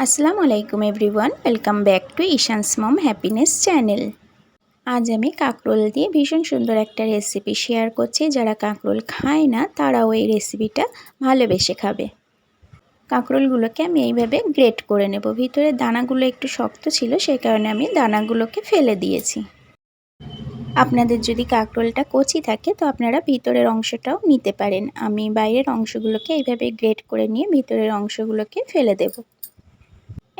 আসসালামু আলাইকুম everyone, welcome back to Ishan's mom happiness channel. আজ আমি কাঁকরোল দিয়ে ভীষণ সুন্দর একটা রেসিপি শেয়ার করছি। যারা কাঁকরোল খায় না তারাও এই রেসিপিটা ভালোবেসে খাবে। কাঁকরোলগুলোকে আমি এইভাবে গ্রেট করে নেব। ভিতরে দানাগুলো একটু শক্ত ছিল, সেই কারণে আমি দানাগুলোকে ফেলে দিয়েছি। আপনাদের যদি কাঁকরোলটা কচি থাকে তো আপনারা ভিতরের অংশটাও নিতে পারেন। আমি বাইরের অংশগুলোকে এইভাবে গ্রেট করে নিয়ে ভিতরের অংশগুলোকে ফেলে দেব।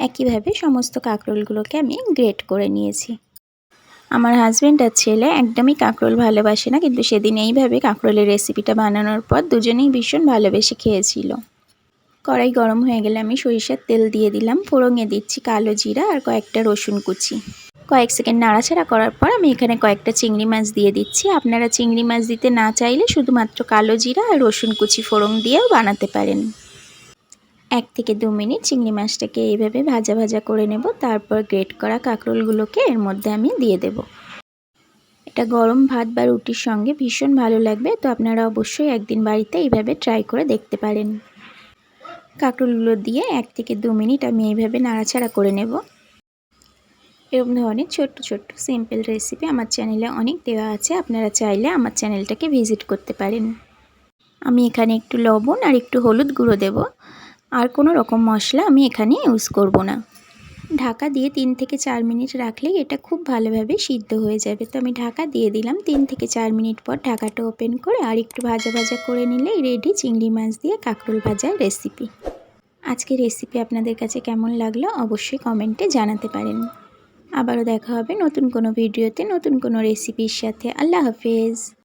একইভাবে সমস্ত কাঁকরোলগুলোকে আমি গ্রেট করে নিয়েছি। আমার হাজব্যান্ড আর ছেলে একদমই কাঁকরোল ভালোবাসে না, কিন্তু সেদিন এইভাবে কাঁকরোলের রেসিপিটা বানানোর পর দুজনেই ভীষণ ভালোবেসে খেয়েছিল। কড়াই গরম হয়ে গেলে আমি সরিষার তেল দিয়ে দিলাম। ফোড়নে দিচ্ছি কালো জিরা আর কয়েকটা রসুন কুচি। কয়েক সেকেন্ড নাড়াচাড়া করার পর আমি এখানে কয়েকটা চিংড়ি মাছ দিয়ে দিচ্ছি। আপনারা চিংড়ি মাছ দিতে না চাইলে শুধুমাত্র কালো জিরা আর রসুন কুচি ফোড়ন দিয়েও বানাতে পারেন। 1 থেকে 2 মিনিট চিংড়ি মাছটাকে এইভাবে ভাজা ভাজা করে নেব। তারপর গ্রেট করা কাঁকরোলগুলোকে এর মধ্যে আমি দিয়ে দেব। এটা গরম ভাত বা রুটির সঙ্গে ভীষণ ভালো লাগবে, তো আপনারা অবশ্যই একদিন বাড়িতে এইভাবে ট্রাই করে দেখতে পারেন। কাঁকরোলগুলো দিয়ে 1 থেকে 2 মিনিট আমি এইভাবে নাড়াচাড়া করে নেব। এরকম ধরনের ছোট্ট ছোট্ট সিম্পল রেসিপি আমার চ্যানেলে অনেক দেওয়া আছে, আপনারা চাইলে আমার চ্যানেলটাকে ভিজিট করতে পারেন। আমি এখানে একটু লবণ আর একটু হলুদ গুঁড়ো দেব, আর কোনো রকম মশলা আমি এখানে ইউজ করব না। ঢাকা দিয়ে 3 থেকে 4 মিনিট রাখলেই এটা খুব ভালোভাবে সিদ্ধ হয়ে যাবে। তো আমি ঢাকা দিয়ে দিলাম। 3 থেকে 4 মিনিট পর ঢাকাটা ওপেন করে আর একটু ভাজা ভাজা করে নিলেই রেডি চিংড়ি মাছ দিয়ে কাঁকরোল ভাজার রেসিপি। আজকের রেসিপি আপনাদের কাছে কেমন লাগলো অবশ্যই কমেন্টে জানাতে পারেন। আবারও দেখা হবে নতুন কোনো ভিডিওতে নতুন কোনো রেসিপির সাথে। আল্লাহ হাফেজ।